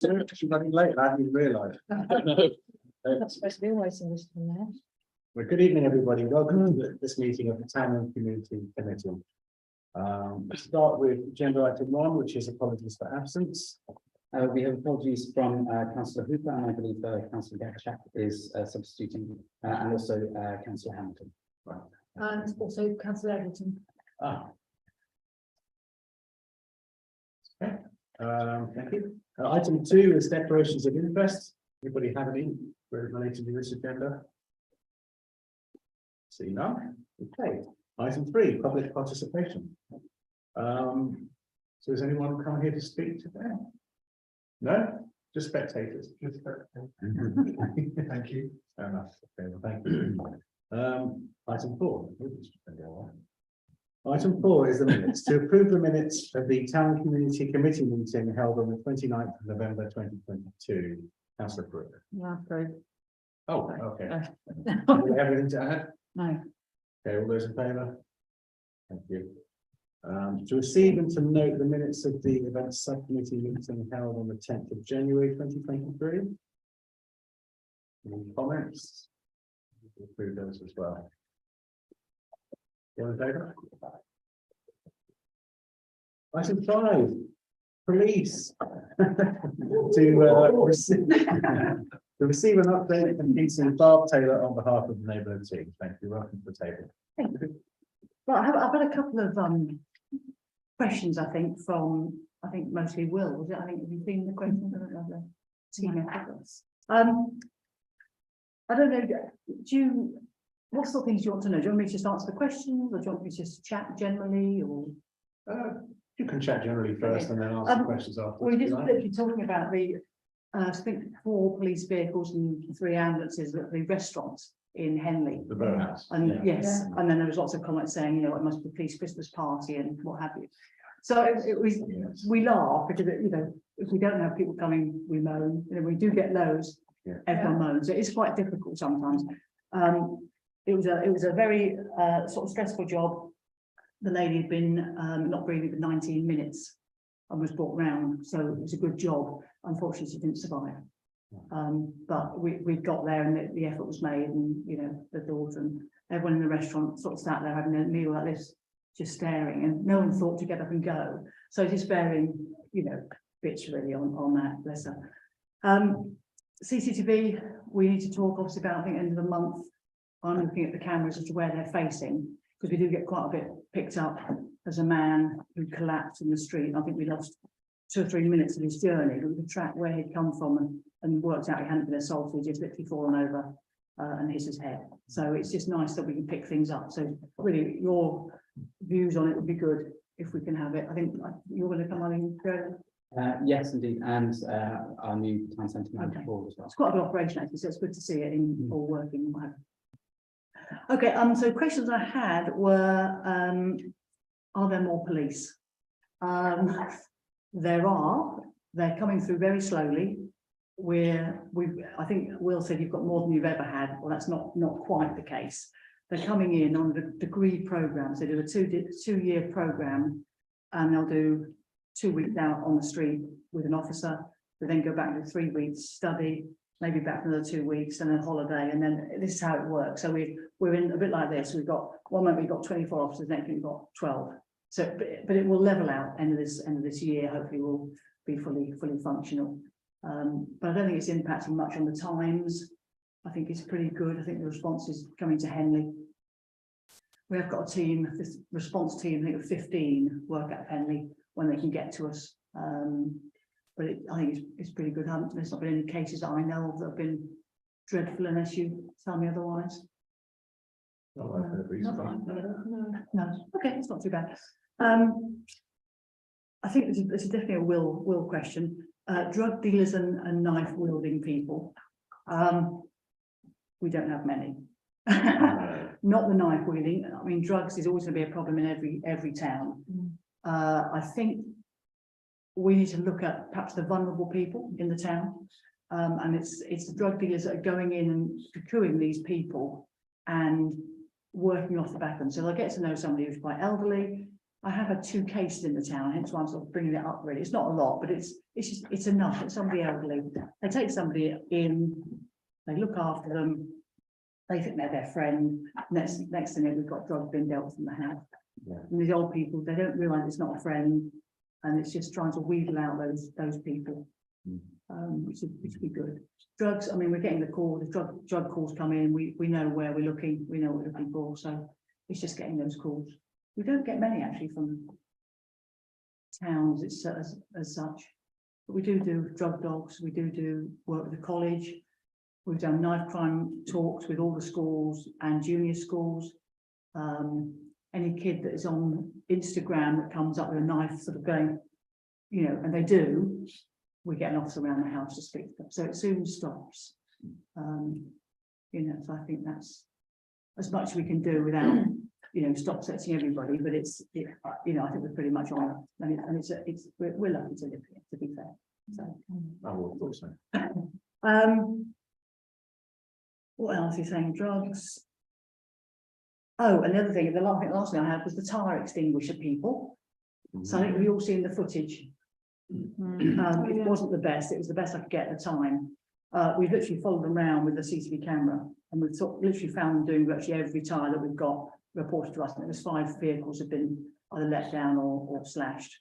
She's running late, I hadn't even realised. Not supposed to be always in this one now. Well, good evening, everybody. Welcome to this meeting of the Town and Community Committee. Let's start with agenda item 1, which is apologies for absence. We have apologies from Councillor Hooper, and I believe Councillor Gatchak is substituting, and also Councillor Hamilton. And also Councillor Everton. Ah. Okay, thank you. Item 2 is declarations of interest. Anybody have any related to this agenda? See none. Okay. Item 3, public participation. So is anyone coming here to speak today? No? Just spectators. Just spectators. Thank you. Fair enough. Okay, well, thank you. Item 4. Item 4 is the minutes. To approve the minutes of the Town Community Committee meeting held on the 29th of November 2022. Councillor Brooke. Yeah, great. Oh, okay. Do we have anything to add? No. Okay, all those in favour? Thank you. To receive and to note the minutes of the events subcommittee meeting held on the 10th of January 2023. Any comments? We'll approve those as well. All in favour? Item 5, police. To receive an update from Peter Barb Taylor on behalf of the neighbourhood team. Thank you. Welcome to the table. Thank you. Well, I've got a couple of questions, I think, from mostly Will. Was it? I think have you seen the questions? I don't know the team efforts. I don't know. What sort of things do you want to know? Do you want me to just answer the questions, or do you want me to just chat generally, or? You can chat generally first, and then ask the questions after. We're just literally talking about the, I think 4 police vehicles and 3 ambulances at the restaurant in Henley. The Bow House. And yes, and then there was lots of comments saying, it must be a police Christmas party and what have you. So it was, we laugh because, if we don't have people coming, we moan. We do get loads, everyone moans. It is quite difficult sometimes. It was a very sort of stressful job. The lady had been not breathing for 19 minutes and was brought round, so it was a good job. Unfortunately, she didn't survive. But we got there, and the effort was made, and the daughter and everyone in the restaurant sort of sat there having a meal like this, just staring, and no one thought to get up and go. So just bearing, bits really on that, bless her. CCTV, we need to talk obviously about, I think, end of the month. I'm looking at the cameras as to where they're facing, because we do get quite a bit picked up as a man who collapsed in the street. I think we lost 2 or 3 minutes of his journey, but we could track where he'd come from and worked out he hadn't been assaulted, just literally fallen over and hit his head. So it's just nice that we can pick things up. So really, your views on it would be good if we can have it. I think you're going to come on and go. Yes, indeed, and our new town centre manager board as well. It's quite a good operation actually, so it's good to see it in all working. Okay, so questions I had were, are there more police? They're coming through very slowly. I think Will said you've got more than you've ever had. Well, that's not quite the case. They're coming in on the degree programs. They do a 2-year program, and they'll do 2 weeks out on the street with an officer. They then go back to 3 weeks study, maybe back for another 2 weeks, and then holiday. And then this is how it works. So we're in a bit like this. We've got one moment we've got 24 officers, next week we've got 12. So, but it will level out end of this year. Hopefully, we'll be fully functional. But I don't think it's impacting much on the times. I think it's pretty good. I think the response is coming to Henley. We have got a team, this response team, I think of 15 work at Henley when they can get to us. But I think it's pretty good. There's not been any cases that I know of that have been dreadful, unless you tell me otherwise. Not like that recently. No. Okay, it's not too bad. I think this is definitely a will question. Drug dealers and knife wielding people. We don't have many. Not the knife wielding. I mean, drugs is always going to be a problem in every town. I think we need to look at perhaps the vulnerable people in the town, and it's the drug dealers that are going in and procuring these people and working off the back of them. So they'll get to know somebody who's quite elderly, I have had 2 cases in the town, hence why I'm sort of bringing it up really. It's not a lot, but it's just, it's enough. It's somebody elderly. They take somebody in, they look after them. They think they're their friend. Next thing we've got drugs being dealt from the house. Yeah. And these old people, they don't realise it's not a friend. And it's just trying to wheedle out those people. Which would be good. Drugs, I mean, we're getting the call, the drug calls come in, we know where we're looking, we know what we're looking for, so it's just getting those calls. We don't get many actually from towns as such, but we do drug dogs, we do work with the college. We've done knife crime talks with all the schools and junior schools. Any kid that is on Instagram that comes up with a knife sort of going, you know, and they do, we get an officer around the house to speak to them. So it soon stops. You know, so I think that's as much as we can do without, you know, stop setting everybody, but you know, I think we're pretty much on it. And we're lucky to live here, to be fair. So. I would thought so. What else is he saying? Drugs. Oh, another thing, the last thing I had was the tire extinguisher people. So I think we all seen the footage. It wasn't the best, it was the best I could get at the time. We've literally followed them around with the CCTV camera and we've literally found them doing virtually every tire that we've got reported to us, and it was 5 vehicles have been either let down or slashed.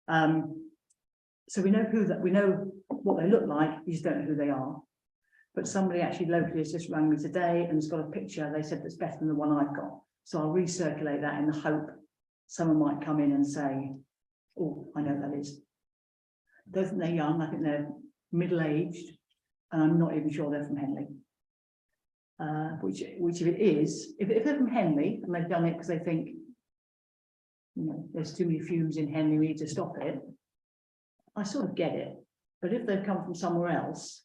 So we know we know what they look like, we just don't know who they are. But somebody actually locally has just rang me today and has got a picture, they said that's better than the one I've got. So I'll recirculate that in the hope someone might come in and say, oh, I know that is. I don't think they're young, I think they're middle-aged, and I'm not even sure they're from Henley. Which if it is, if they're from Henley and they've done it because they think, you know, there's too many fumes in Henley, we need to stop it, I sort of get it. But if they've come from somewhere else,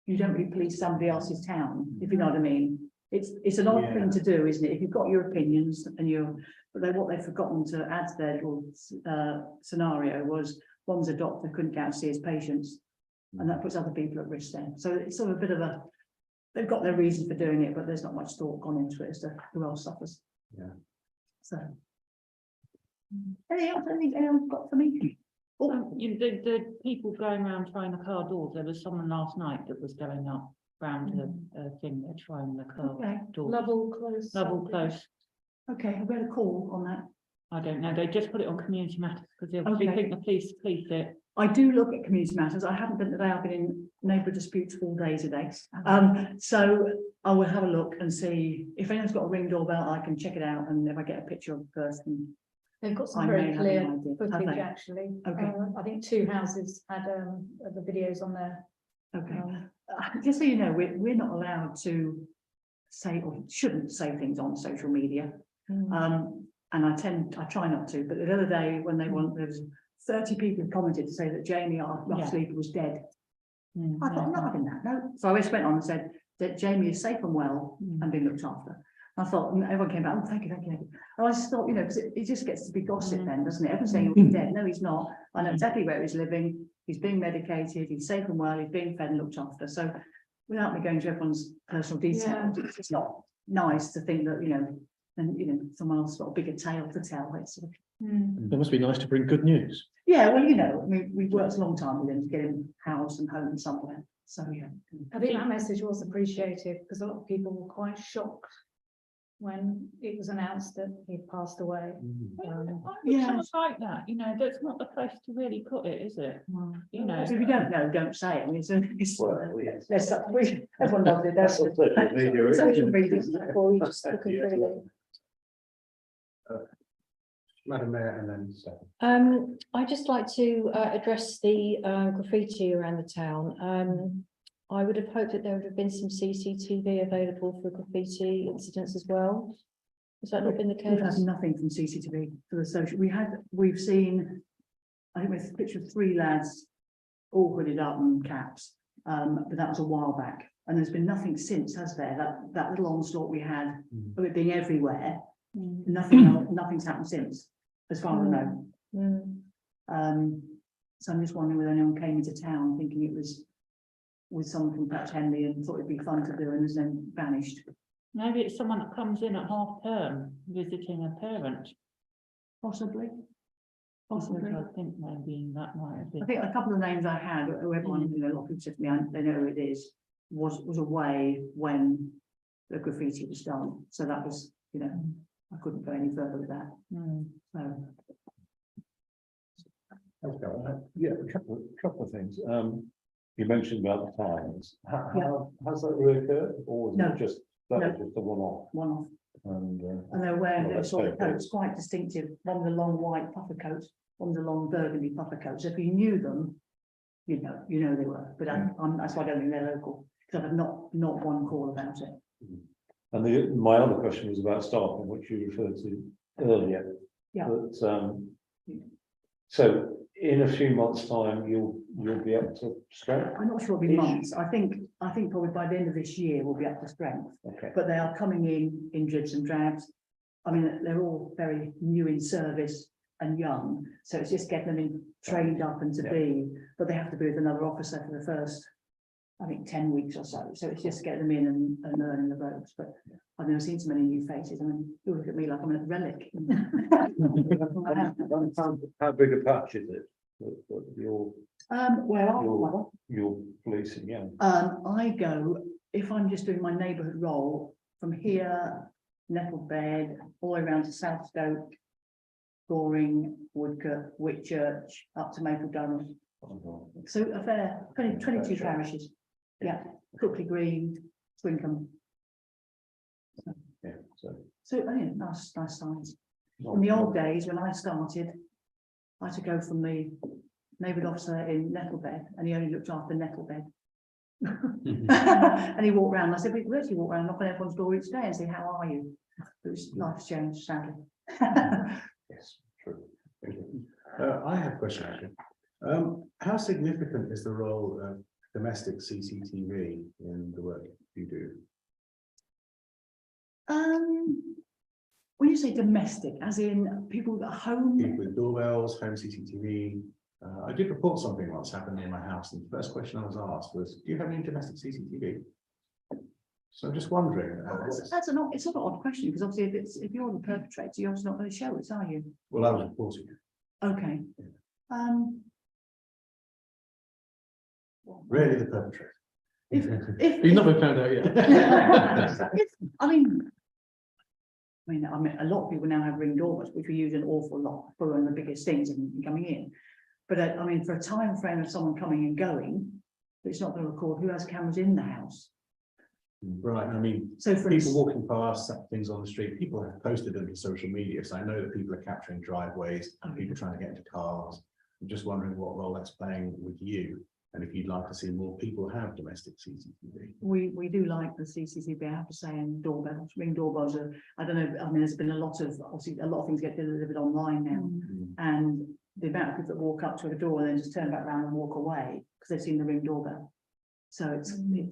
you don't really police somebody else's town, if you know what I mean. It's an odd thing to do, isn't it? If you've got your opinions and but what they've forgotten to add to their little scenario was one's a doctor, couldn't go and see his patients, and that puts other people at risk then. So it's sort of a bit of a, they've got their reason for doing it, but there's not much thought gone into it as to who else suffers. Yeah. So. Anything else got for me? You know, the people going around trying the car doors, there was someone last night that was going up round the thing, they're trying the car Okay, door. Level close. Level close. okay, we had a call on that. I don't know, they just put it on community matters because they obviously Okay. think the police it. I do look at community matters. I haven't been today. I've been in neighbour disputes all day today. So I will have a look and see if anyone's got a ring doorbell, I can check it out. And if I get a picture of the person, They've got I some may very have an clear idea. Have footage they? actually. Okay. I think 2 houses had the videos on there. okay. Just so you know, we're not allowed to say or shouldn't say things on social media. And I try not to, but the other day when there was 30 people who commented to say that Jamie, our rough sleeper, was dead. I thought, I'm not having that, no. So I just went on and said that Jamie is safe and well and being looked after. I thought, and everyone came back, oh, thank you. And I just thought, you know, because it just gets to be gossip then, doesn't it? Everyone's saying he's dead. No, he's not. I know exactly where he's living. He's being medicated. He's safe and well. He's being fed and looked after. So without me going to everyone's personal details, it's not nice to think that, you know, and, you know, someone else got a bigger tale to tell. It's sort of, It must be nice to bring good news. yeah, well, you know, we've worked a long time with him to get him house and home somewhere. So, yeah. I think that message was appreciated because a lot of people were quite shocked when it was announced that he'd passed away. Yeah. Sounds like that, you know, that's not the place to really put it, is it? You know. If you don't know, don't say it. I mean, it's Well, yes. everyone does it. Doesn't it? Social media, isn't Social it? media. Or you just looking Yeah. through Madam Mayor and then Stefan. I'd just like to address the graffiti around the town. I would have hoped that there would have been some CCTV available for graffiti incidents as well. Has that not been the We've had case? nothing from CCTV for the social. We've seen, I think there's a picture of 3 lads all hooded up and caps. But that was a while back. And there's been nothing since, has there? That little onslaught we had of it being everywhere. Nothing's happened since, as far as I know. So I'm just wondering whether anyone came into town thinking it was with someone from Patch Henley and thought it'd be fun to do and has then vanished. Maybe it's someone that comes in at half term visiting a parent. Possibly. I Possibly. think maybe that might have I been. think a couple of names I had, who everyone, you know, a lot of people said to me, they know who it is, was away when the graffiti was done. So that was, you know, I couldn't go any further with that. Hmm. So, Yeah, a couple of things. You mentioned about the tires. Yeah. Has that reoccurred or was No. it just, that No. was just a one-off? one off. And, And they're wearing Well, those sort of that's fair. coats, quite distinctive. One with a long white puffer coat, one with a long burgundy puffer coat. So if you knew them, you know they were, but that's why I don't think they're local. Because I've had not one call about it. and my other question was about staffing, which you referred to earlier. Yeah. But, so in a few months' time, you'll be up to strength? I'm not sure it'll be months. I think probably by the end of this year, we'll be up to strength. Okay. But they are coming in dribs and drabs. I mean, they're all very new in service and young, so it's just getting them in, trained up and to be, but they have to be with another officer for the first, I think, 10 weeks or so. So it's just getting them in and learning the ropes, but I've never seen so many new faces. I mean, you look at me like I'm a relic. How big a patch is it? that You're Where are you? you're policing, yeah. I go, if I'm just doing my neighbourhood role, from here, Nettlebed, all the way around to South Stoke, Goring, Woodcote, Whitchurch, up to Maple Durham. So a fair, 22 parishes. Yeah, Cookley Green, Swinkham. Yeah, so. So, oh yeah, nice size. In the old days, when I started, I had to go from the neighbourhood officer in Nettlebed, and he only looked after Nettlebed. And he walked around, I said, we actually walk around, knock on everyone's door each day and say, how are you? It was, life's changed, sadly. Yes, true. I have a question actually. How significant is the role of domestic CCTV in the work you do? When you say domestic, as in people at home, People with doorbells, home CCTV. I did report something once happened in my house, and the first question I was asked was, do you have any domestic CCTV? So I'm just wondering. it's an odd question, because obviously if you're the perpetrator, you're obviously not going to show it, are you? Well, I was reporting it. Okay. Really the perpetrator. If You've not been found out yet. I mean, a lot of people now have Ring doorbells, which we use an awful lot for one of the biggest things in coming in. But I mean, for a time frame of someone coming and going, it's not going to record who has cameras in the house. Right, I mean, So for people instance, walking past, things on the street, people have posted them to social media, so I know that people are capturing driveways, and people trying to get into cars. I'm just wondering what role that's playing with you, and if you'd like to see more people have domestic CCTV. we do like the CCTV, I have to say, and doorbells, Ring doorbells are, I don't know, I mean, there's been a lot of, obviously, a lot of things get delivered online now. And the amount of people that walk up to a door and then just turn back around and walk away because they've seen the Ring doorbell. So it's you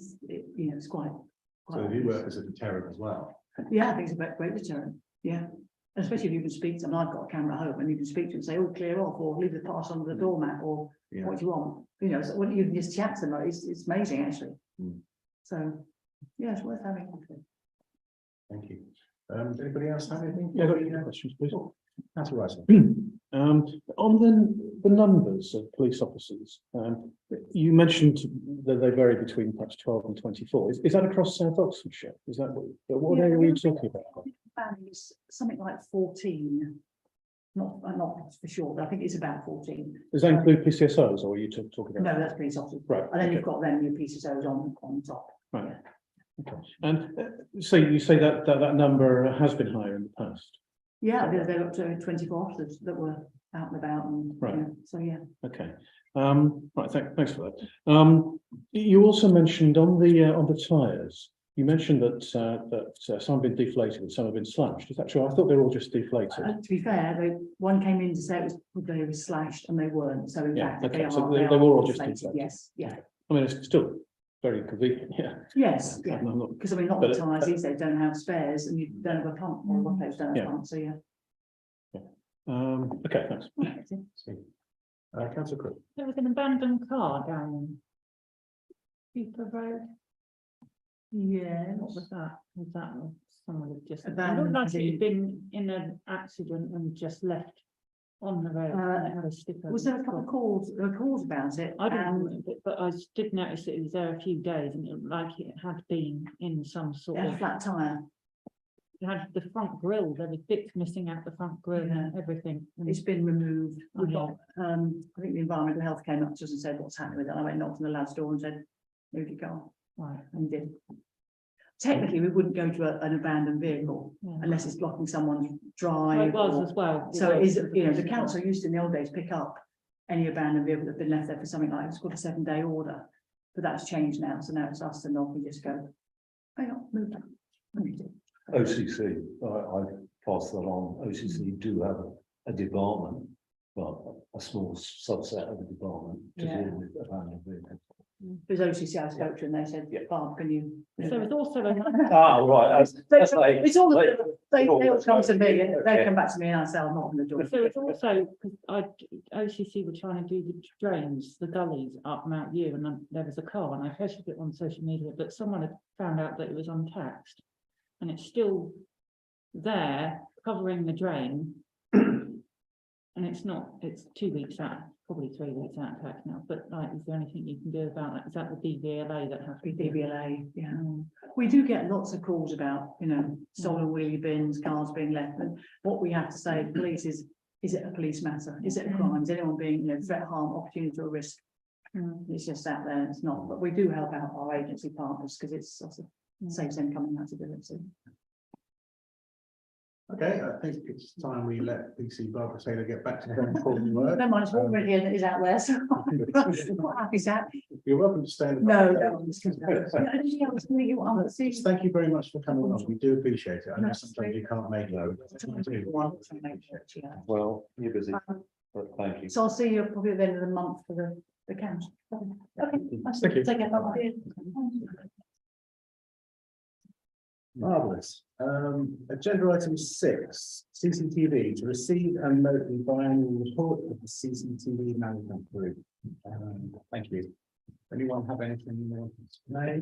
know, it's quite. So you work as a deterrent as well. Yeah, I think it's a great deterrent. Yeah, especially if you can speak to them. I've got a camera at home, and you can speak to them and say, "Oh, clear off," or "Leave the pass under the doormat," or Yeah. "What do you want?" You know, so when you can just chat to them, it's amazing actually. So, yeah, it's worth having. Thank you. Anybody else have anything? Yeah, got any questions, please? That's right. On the numbers of police officers, you mentioned that they vary between perhaps 12 and 24. Is that across South Oxfordshire? Is that what area are you talking about? It's something like 14. Not for sure, but I think it's about 14. Does that include PCSOs or are you talking about? No, that's police officers. Right. And then okay. you've got them, your PCSOs on top. Right. Okay. And so you say that number has been higher in the past. Yeah, they're up to 24 officers that were out and about, and Right. you know, so yeah. Okay. Right. Thanks for that. You also mentioned on the tyres. You mentioned that some have been deflated and some have been slashed. Is that true? I thought they were all just deflated. To be fair, one came in to say they were slashed and they weren't. So in Yeah, fact, okay, they so are. they are were all just deflated. deflated. Yes, yeah, I mean, it's still very convenient. Yeah. yes, yeah. I'm not- Because I mean, a lot of But, tyres these days don't have spares, and you don't have a pump. Or one place don't have Yeah. a pump. So yeah. Okay. Thanks. Councillor Crook. There was an abandoned car down Cooper Road. Yeah. What was that? Was that someone had just, it Abandoned, looked like it as had been in an accident and just left on the road. and it had a sticker. Was there a couple of calls, there were calls about it? I don't and know, but I did notice that it was there a few days and it looked like it had been in some sort it had a of, flat tire. it had the front grille, there was bits missing out the front grille and everything. and- It's been removed. We've Oh, got, I think the environmental health came up to us and said, what's happening with it? I went knocked on the lad's door and said, move your car, Right, and did. Technically, we wouldn't go to an abandoned vehicle yeah. unless it's blocking someone's Well, drive. it was or- as well. So it was. is, you know, the council used to in the old days pick up any abandoned vehicle that's been left there for something like, it's called a 7-day order. But that's changed now, so now it's us and we just go, hang on, move that. And we do. OCC, I pass that on, OCC do have a department, but a small subset of the department to Yeah. deal with abandoned vehicles. There's OCC I spoke to and they said, Yeah. Barb, can you? So it's also a, Ah, right, that's like. It's all, like- they all come to me and they come back to me and I say, I'm not on the door. so it's also, because OCC were trying to do the drains, the gullies up Mount View, and then there was a car, and I posted it on social media, but someone had found out that it was untaxed. And it's still there covering the drain. And it's not, it's 2 weeks out, probably 3 weeks out of tax now, but like, is there anything you can do about that? Is that the DVLA that has to Be be? DVLA, yeah. Mm. We do get lots of calls about, you know, stolen wheelie bins, cars being left, and what we have to say to police is it a police matter? Is it a crime? Is anyone being, you know, threat, harm, opportunity or risk? It's just out there, it's not, but we do help out our agency partners because it's sort of saves them coming out to do it, so. Okay, I think it's time we let PC Barbara Taylor get back to her important work. Never mind, it's already is out there, so. Not happy, Zach. You're welcome to stay in the. No, no. I'm just gonna go. Yeah, anything else that you want to see? Thank you very much for coming on. We do appreciate it. I know No, sometimes you can't make it. Well, you're busy, but thank you. So I'll see you probably at the end of the month for the count. Okay. Thank you. Take care, bye-bye. Marvellous. Agenda item 6, CCTV, to receive and note the biannual report of the CCTV management group. Thank you. Anyone have anything more to say?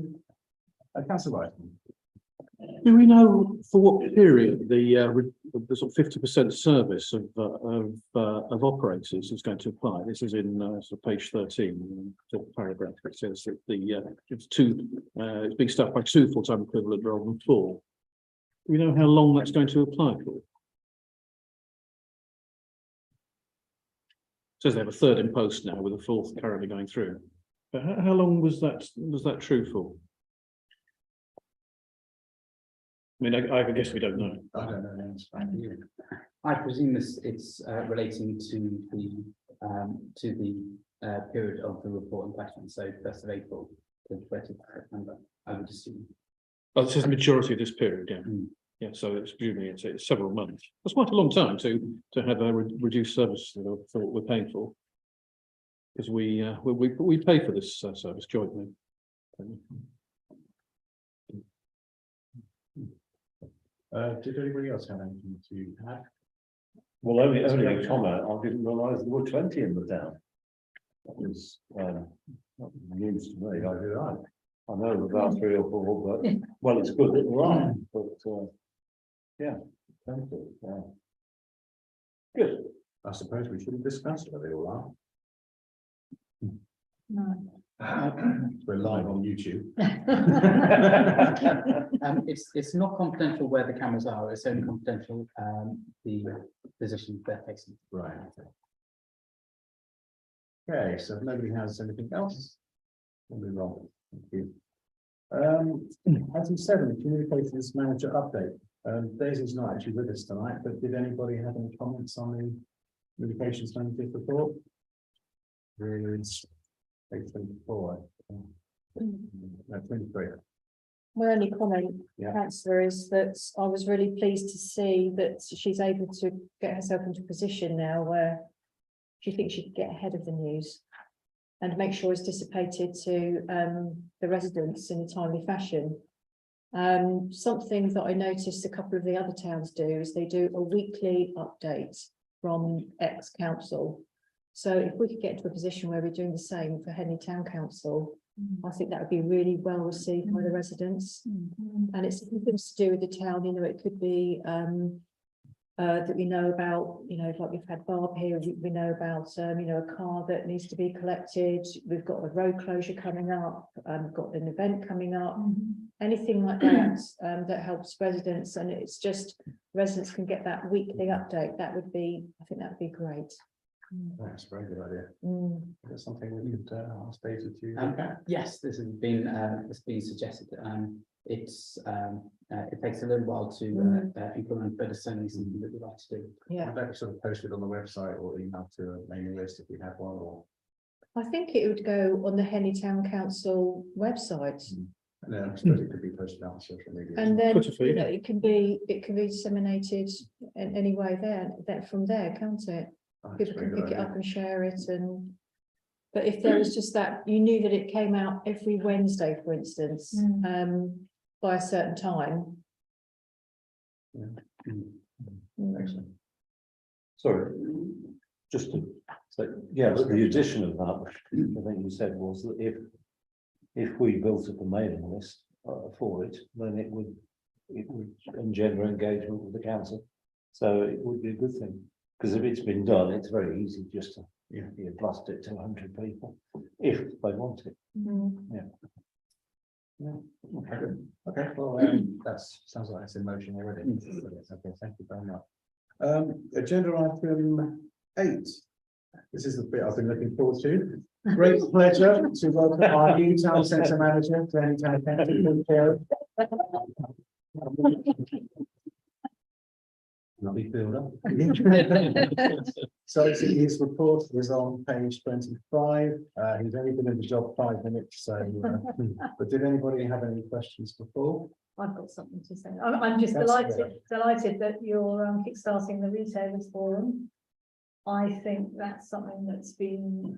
Councillor Whiteman. Do we know for what period the sort of 50% service of operators is going to apply? This is in sort of page 13, the paragraph. It says that it's being staffed by 2 full-time equivalent rather than 4. Do we know how long that's going to apply for? Says they have a 3rd in post now with a 4th currently going through. But how long was that true for? I mean, I guess we don't know. I don't know. the answer. I presume it's relating to the period of the report in question, so 1st of April to 30th of September, I would assume. Oh, it says the majority of this period, yeah. Mm. Yeah, so it's presumably it's several months. That's quite a long time to have a reduced service for what we're paying for. Because we pay for this service jointly. Did anybody else have anything to add? Well, only a comment, I didn't realise there were 20 in the town. That was news to me, I did. I know about 3 or 4, but, well, it's good that there are, but, yeah, thank you, yeah. Good. I suppose we shouldn't discuss where they all are. No. We're live on YouTube. It's not confidential where the cameras are, it's only confidential, the position they're facing. Right. Okay, so if nobody has anything else, we'll move on. Thank you. Item 7, communications manager update. Daisy's not actually with us tonight, but did anybody have any comments on the communications manager report? There is page 24. No, 23. My only comment, Yeah. councillor, is that I was really pleased to see that she's able to get herself into a position now where she thinks she can get ahead of the news and make sure it's dissipated to the residents in a timely fashion. Something that I noticed a couple of the other towns do is they do a weekly update from ex-council. So if we could get to a position where we're doing the same for Henley Town Council, I think that would be really well received by the residents. And it's things to do with the town, you know, it could be, that we know about, you know, like we've had Barb here, we know about, you know, a car that needs to be collected. We've got a road closure coming up, we've got an event coming up. Anything like that, that helps residents, and it's just residents can get that weekly update. That would be, I think that would be great. That's a very good idea. Mm. Is that something we could ask Daisy to? Yes, this has been, it's been suggested, it takes a little while to implement, but it's certainly something that we'd like to do. Yeah, Maybe sort of post it on the website or email to a mailing list if we have one, or I think it would go on the Henley Town Council website, and then I suppose it could be posted out on social media. and then Twitter feed. you know, it can be disseminated in any way there, that from there, can't it? That's a People very can good pick it idea. up and share it, and but if there was just that, you knew that it came out every Wednesday, for instance, by a certain time. Excellent. Sorry, just to say, yeah, but the addition of that, which I think you said, was that if we built up a mailing list for it, then it would engender engagement with the council. So it would be a good thing, because if it's been done, it's very easy just to, you blast it to 100 people, if they want it. Okay, good. Okay, well, that's, sounds like it's in motion already. Okay, thank you very much. Agenda item 8. This is the bit I've been looking forward to. Great pleasure to welcome our new town centre manager, Danny Town Council. Big builder. So his report is on page 25. He's only been in the job 5 minutes, so, but did anybody have any questions before? I've got something to say. I'm just That's delighted that you're kickstarting the retailers forum. I think that's something that's been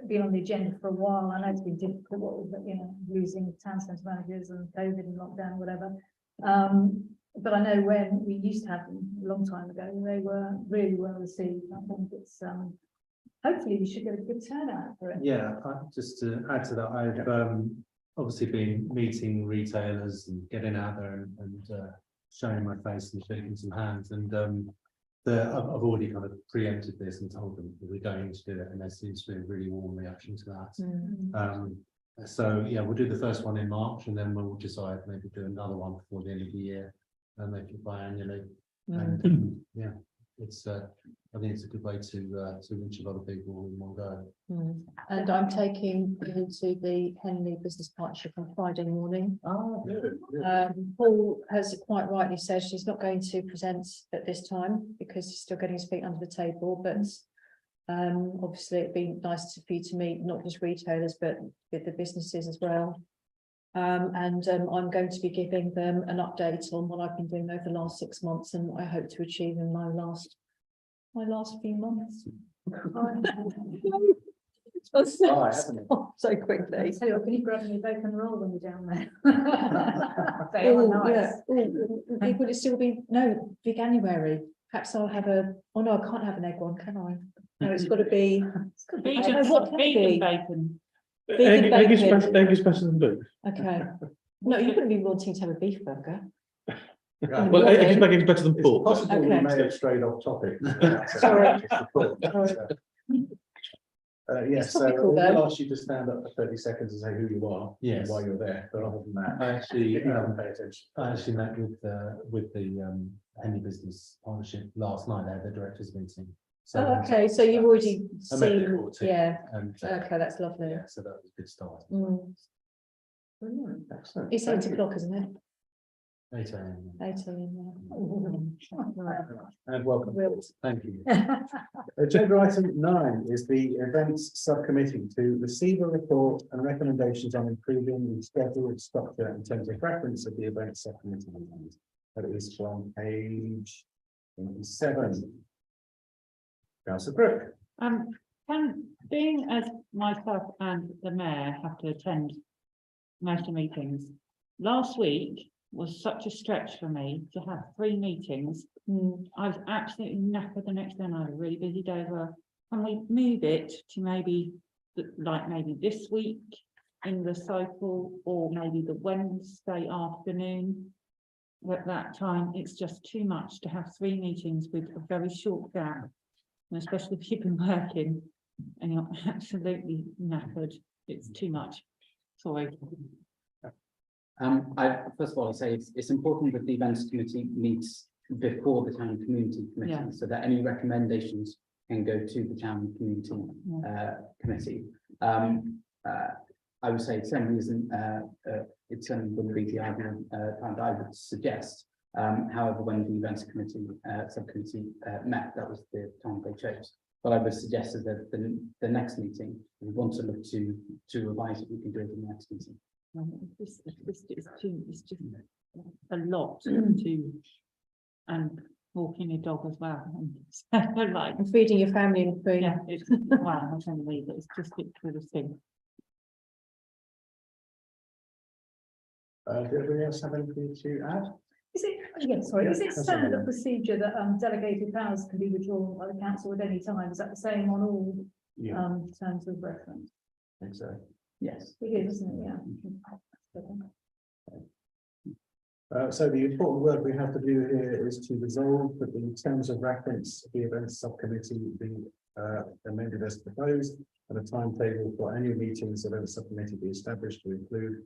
been on the agenda for a while. I know it's been difficult, but you know, losing town centre managers and COVID and lockdown, whatever. But I know when we used to have them a long time ago, they were really well received. I think it's hopefully you should get a good turnout for it. Yeah, just to add to that, I've obviously been meeting retailers and getting out there and showing my face and shaking some hands, and I've already kind of preempted this and told them that we're going to do it, and there seems to be a really warm reaction to that. So yeah, we'll do the first one in March, and then we'll decide maybe do another one before the end of the year and make it biannually. And yeah, it's I think it's a good way to reach a lot of people in one go. And I'm taking you to the Henley Business Partnership on Friday morning. Oh, good. Paul has quite rightly said she's not going to present at this time because he's still getting his feet under the table, but obviously it'd be nice for you to meet not just retailers but with the businesses as well. I'm going to be giving them an update on what I've been doing over the last 6 months and what I hope to achieve in my last few months. So quickly. Tell you what, can you grab me a bacon roll when you're down there? They are nice. Will it still be, no, Veganuary? Perhaps I'll have oh no, I can't have an egg one, can I? No, it's got to be. Vegan, What can it vegan be? bacon. Vegan Egg is bacon. egg is better than beef. Okay. No, you wouldn't be wanting to have a beef burger. Well, egg is better than It's pork. possible we Okay. may have strayed off topic. Sorry. Yes, It's so topical, we'll though. ask you to stand up for 30 seconds and say who you are. Yes. and why you're there, but other than that, I actually if you haven't paid attention. I actually met with the Henley Business Partnership last night. They had their directors meeting. So Oh, okay, so you've already I met seen, before too. yeah, And okay, that's lovely. yeah, so that was a good start. Brilliant, excellent. It's Thank 8 you. o'clock, isn't it? 8 a.m. 8 a.m. And welcome. Thank you. Agenda item 9 is the events subcommittee to receive a report and recommendations on improving the schedule, structure and terms of reference of the events subcommittee meetings. That is from page 27. Councillor Crook. Being as myself and the mayor have to attend most of meetings, last week was such a stretch for me to have 3 meetings. I was absolutely knackered the next day and I had a really busy day as well. Can we move it to maybe like maybe this week in the cycle, or maybe the Wednesday afternoon. At that time, it's just too much to have 3 meetings with a very short gap. And especially if you've been working and you're absolutely knackered, it's too much. Sorry. First of all, I say it's important that the events committee meets before the town community Yeah. committee, so that any recommendations can go to the town community committee. I would say it certainly isn't, it certainly wouldn't be the ideal time that I would suggest. However, when the events committee, subcommittee met, that was the time they chose. But I would suggest that the next meeting, if we want to look to revise it, we can do it in the next meeting. It's just a lot to, and walking your dog as well. And like, And feeding your family and food. yeah, it's, well, not only that, it's just it's sort of thing. Does everybody else have anything to add? Is it, yeah, sorry, is it That's all standard right. procedure that delegated powers can be withdrawn by the council at any time? Is that the same on all terms of reference? I think so. Yes. It is, isn't it? Yeah. So the important work we have to do here is to resolve that in terms of reference, the events subcommittee be amended as proposed, and a timetable for annual meetings of events subcommittee be established to include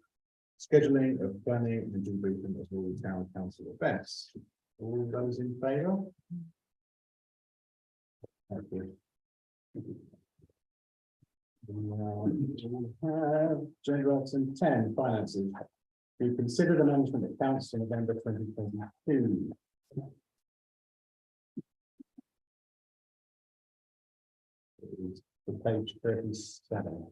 scheduling of planning and debriefing of all town council events. All those in favour? Thank you. We have agenda item 10, finances. We consider the management accounts for November 2022. For page 37.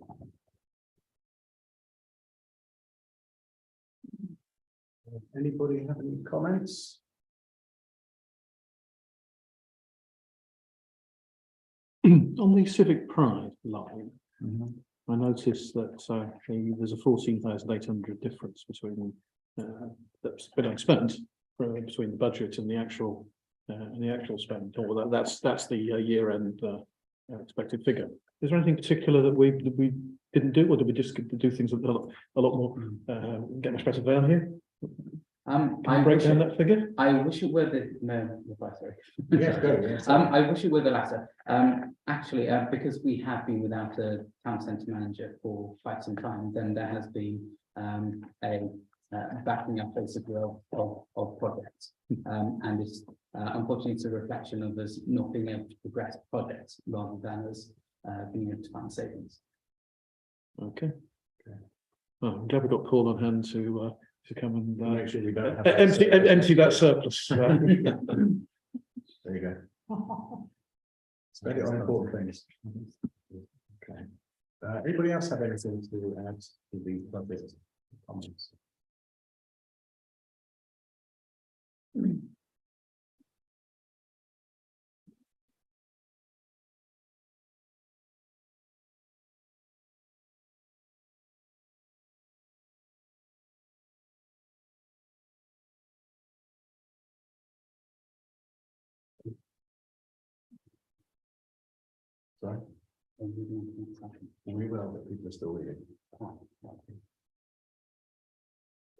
Anybody have any comments? On the civic pride line, I noticed that there's a 14,800 difference between that's been unspent between the budget and the actual spend. Or that's the year-end expected figure. Is there anything particular that we didn't do, or did we just do things a lot more get much better value here? Can I break down that figure? I wish it were the sorry. Yes, go, yes. I wish it were the latter. Actually, because we have been without a town centre manager for quite some time, then there has been a backing up basically of projects. And it's unfortunately it's a reflection of us not being able to progress projects rather than us being able to find savings. Okay. Well, I'm glad we got Paul on hand to come and Make sure we don't have. empty that surplus. There you go. Spend it on important things. Okay. Anybody else have anything to add to the budget comments? Sorry, we will, but people are still reading.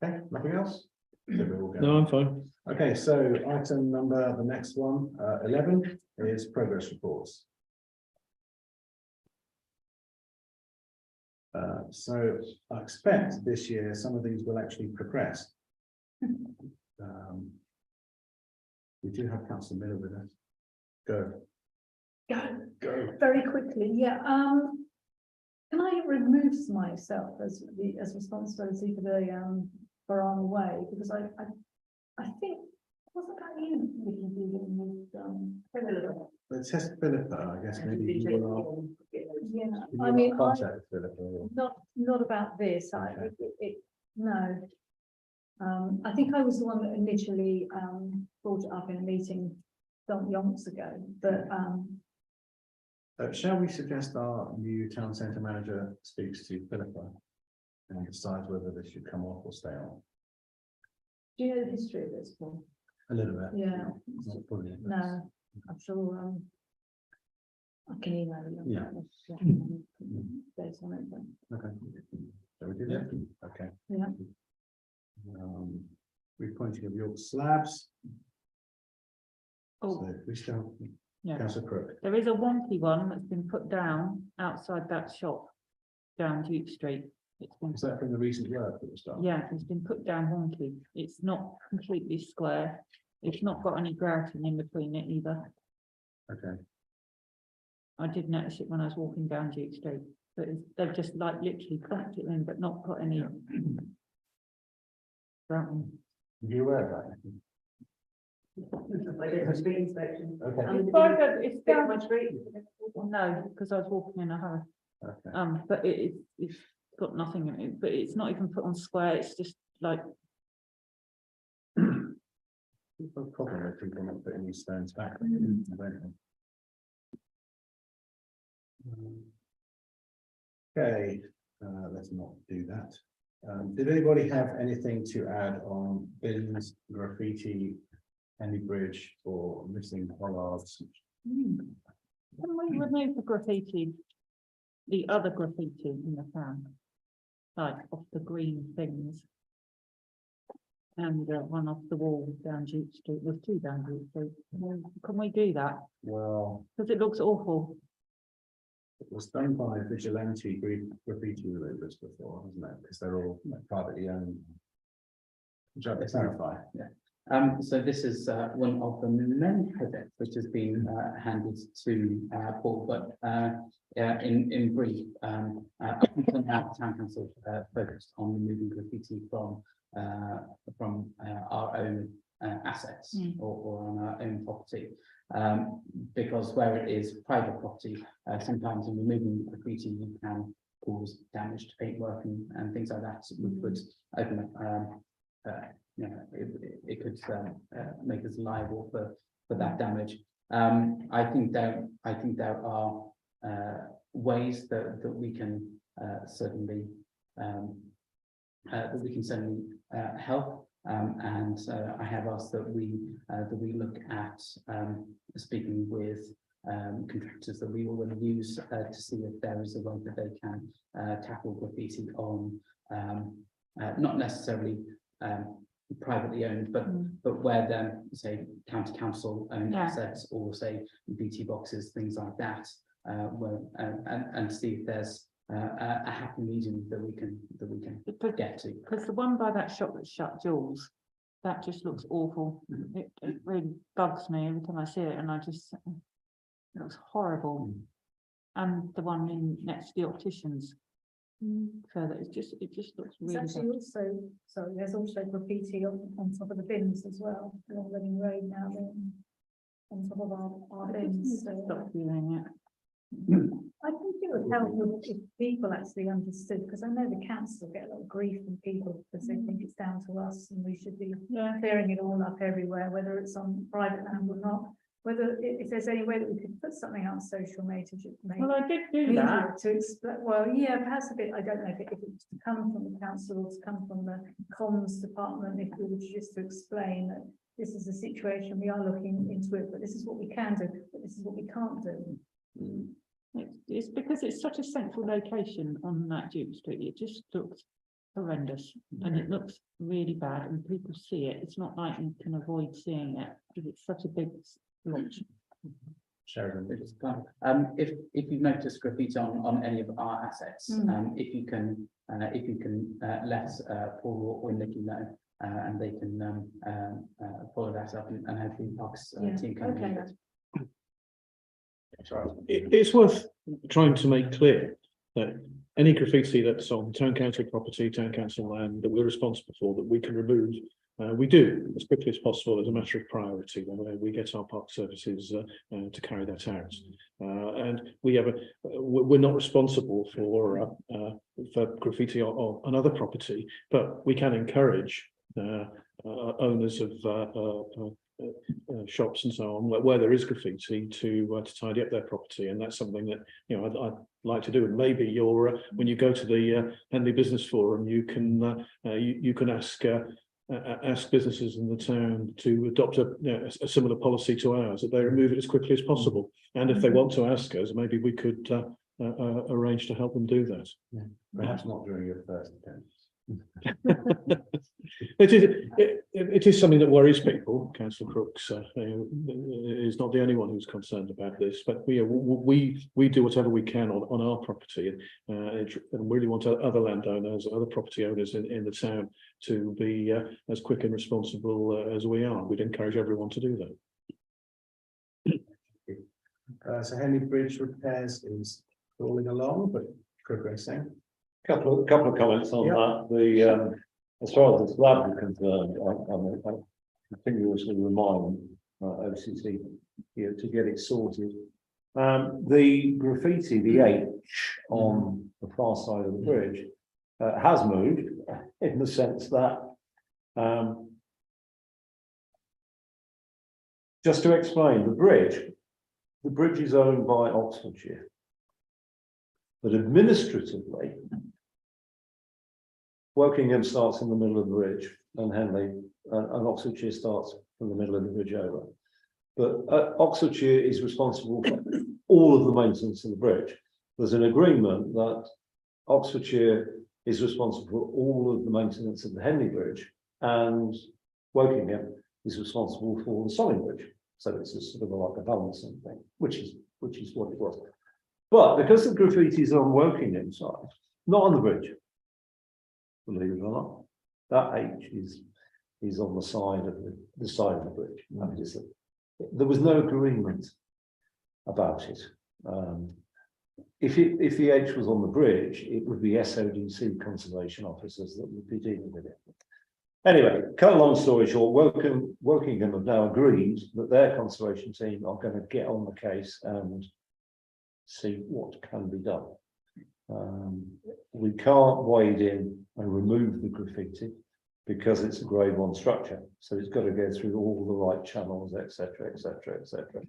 Okay, nothing else? No, I'm fine. Okay, so item number, the next one, 11 is progress reports. So I expect this year some of these will actually progress. We do have Councillor Miller with us. Go. Go. Very quickly, yeah. Can I remove myself as responsibility for the Barana Way, because I think wasn't that you Vicky, dealing with Let's test Philippa, I guess maybe you will. yeah. You I will mean, contact Philippa or- not about this. Okay. No. I think I was the one that initially brought it up in a meeting yonks ago, but shall we suggest our new town centre manager speaks to Philippa and decides whether this should come off or stay on? do you know the history of this, Paul? A little bit. Yeah, Not fully. no, I'm sure I can email you. Yeah. Dates on it, but- Okay. So we did it, okay. Yeah. Repointing of York slabs. Oh, So we still, yeah. Councillor Crook. There is a wonky one that's been put down outside that shop down Duke Street. It's been, Is that from the recent work that was done? yeah, it's been put down wonky. It's not completely square. It's not got any grouting in between it either. Okay, I did notice it when I was walking down Duke Street, but they've just like literally clamped it in, but not put any grouting. you aware of that? Okay. It's down my street. No, because I was walking in a hurry. Okay. But it's got nothing in it, but it's not even put on square, it's just like, People have problem with people not putting these stones back. I don't know. Okay, let's not do that. Did anybody have anything to add on bins, graffiti, any bridge or missing bollards? can we remove the graffiti? The other graffiti in the town? Like off the green things? And one off the wall down Duke Street, there's two down Duke Street. Can we do that? Well, Because it looks awful. it was done by vigilante graffiti removers before, wasn't it? Because they're all like, privately owned. Would you like to clarify? So this is one of the many projects which has been handed to Paul, but in brief, up until now, the town council focused on removing graffiti from our own assets or on our own property. Because where it is private property, sometimes in removing graffiti, you can cause damage to paintwork and things like that, which would open up, you know, it could make us liable for that damage. I think there are ways that we can certainly help. And I have asked that we look at speaking with contractors that we already use to see if there is a way that they can tackle graffiti on not necessarily privately owned, but where them say county council owned Yeah. assets or say BT boxes, things like that, where and see if there's a happy medium that we can get to. Because the one by that shop that's shut, Jules, that just looks awful. It really bugs me every time I see it, and I just, it looks horrible. And the one in next to the opticians. So that it just looks There's really actually bad. also, sorry, there's also graffiti on top of the bins as well, along Reading Road now, then, on top of our bins, so. Stop doing it. I think it would help if people actually understood, because I know the council get a lot of grief from people because they think it's down to us and we should be Yeah. clearing it all up everywhere, whether it's on private land or not. Whether, if there's any way that we could put something on social media Well, I did do media that. to explain, well, yeah, perhaps a bit, I don't know if it's to come from the council or to come from the comms department, if we were just to explain that this is the situation, we are looking into it, but this is what we can do, but this is what we can't do. It's because it's such a central location on that Duke Street. It just looks horrendous and it looks really bad and people see it. It's not like you can avoid seeing it because it's such a big splotch. Sheridan. If you've noticed graffiti on any of our assets, if you can let Paul or Nikki know, and they can follow that up and hopefully Parks team can. okay. It's worth trying to make clear that any graffiti that's on town council property, town council land that we're responsible for, that we can remove, we do as quickly as possible as a matter of priority. We get our park services to carry that out, and we're not responsible for graffiti on other property, but we can encourage owners of shops and so on where there is graffiti to tidy up their property, and that's something that I'd like to do. And maybe you're when you go to the Henley Business Forum, you can ask ask businesses in the town to adopt a similar policy to ours, that they remove it as quickly as possible. And if they want to ask us, maybe we could arrange to help them do that. Perhaps not during your first attempt. It is something that worries people. Councillor Crooks is not the only one who's concerned about this, but we do whatever we can on our property, and really want other landowners, other property owners in the town to be as quick and responsible as we are. We'd encourage everyone to do that. So Henley Bridge repairs is rolling along, but progressing. Couple of comments on that. The as far as the slab is concerned, I continuously remind OCC here to get it sorted. The graffiti, the H on the far side of the bridge, has moved in the sense that just to explain, the bridge is owned by Oxfordshire, but administratively, Wokingham starts in the middle of the bridge, and Henley and Oxfordshire starts from the middle of the bridge over. But Oxfordshire is responsible for all of the maintenance of the bridge. There's an agreement that Oxfordshire is responsible for all of the maintenance of the Henley Bridge, and Wokingham is responsible for the Solling Bridge. So it's a sort of like a balancing thing, which is what it was. But because the graffiti is on Wokingham side, not on the bridge, believe it or not, that H is on the side of the side of the bridge. That is it. There was no agreement about it. If the H was on the bridge, it would be SODC conservation officers that would be dealing with it. Anyway, cut a long story short, Wokingham have now agreed that their conservation team are going to get on the case and see what can be done. We can't wade in and remove the graffiti because it's a grade 1 structure, so it's got to go through all the right channels, etc., etc., etc.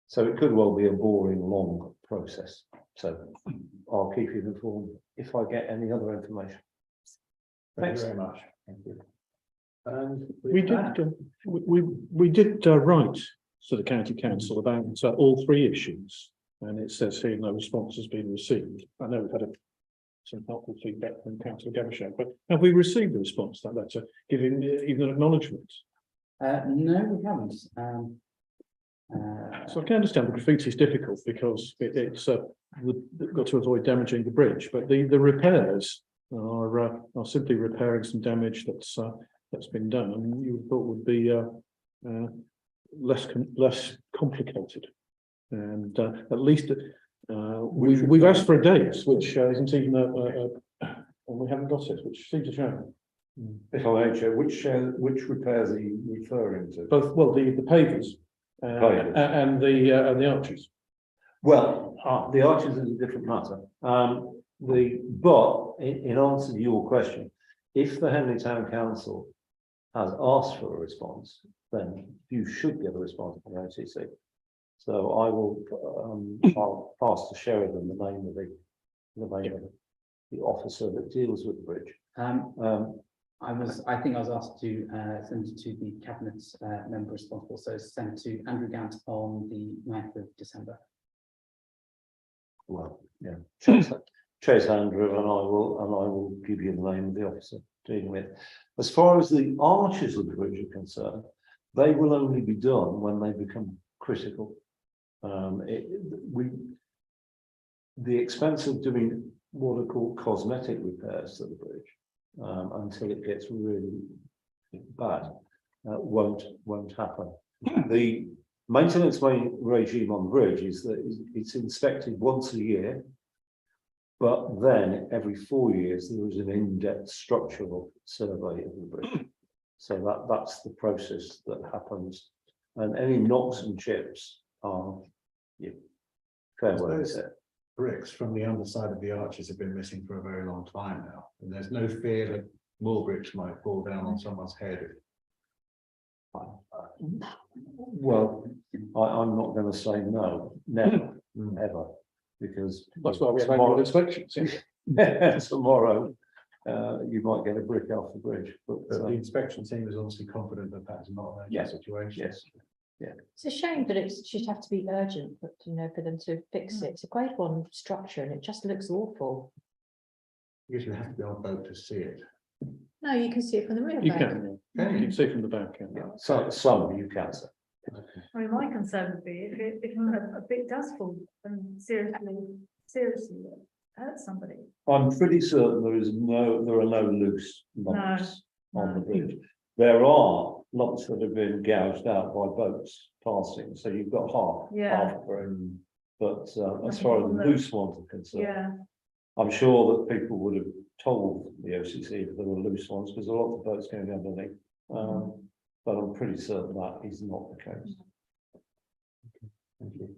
So it could well be a boring, long process. So I'll keep you informed if I get any other information. Thank you very much. Thank you. And We did write to the county council about all three issues, and it says here no response has been received. I know we've had some helpful feedback from Councillor Devonshire, but have we received a response to that letter, giving even an acknowledgement? No, we haven't. So I can understand the graffiti is difficult because it's we've got to avoid damaging the bridge, but the repairs are simply repairing some damage that's been done, and you thought would be less complicated. And at least we've asked for a date, which isn't even and we haven't got it, which seems a shame. If I may, Chair, which repairs are you referring to? Both, well, the pavers and the arches. Well, the arches is a different matter. But in answer to your question, if the Henley Town Council has asked for a response, then you should get a response from the OCC. So I will I'll pass to Sheridan the name of the officer that deals with the bridge. I think I was asked to send it to the cabinet member responsible, so sent to Andrew Gant on the 9th of December. Well, yeah, Chase Andrew, and I will give you the name of the officer dealing with. As far as the arches of the bridge are concerned, they will only be done when they become critical. The expense of doing what are called cosmetic repairs to the bridge until it gets really bad won't happen. The maintenance regime on the bridge is that it's inspected once a year, but then every 4 years there is an in-depth structural survey of the bridge. So that's the process that happens, and any knocks and chips are fair weather. Bricks from the underside of the arches have been missing for a very long time now, and there's no fear that more bricks might fall down on someone's head. Well, I'm not going to say no, never, ever, because That's why we have annual inspections. tomorrow you might get a brick off the bridge, but, But the inspection team is obviously confident that that's not a Yes, situation. yes. It's a shame that it should have to be urgent, but for them to fix it. It's a grade one structure and it just looks awful. Because you have to be on a boat to see it. No, you can see it from the river. You can, yeah. You can see from the back. Yeah. So, some you can say. I mean, my concern would be if a bit does fall and seriously hurt somebody. I'm pretty certain there are no loose lumps on the no. bridge. There are lots that have been gouged out by boats passing, so you've got half of them. But as far as the loose ones are concerned, Yeah, I'm sure that people would have told the OCC if there were loose ones, because there are lots of boats going underneath. But I'm pretty certain that is not the case. Thank you.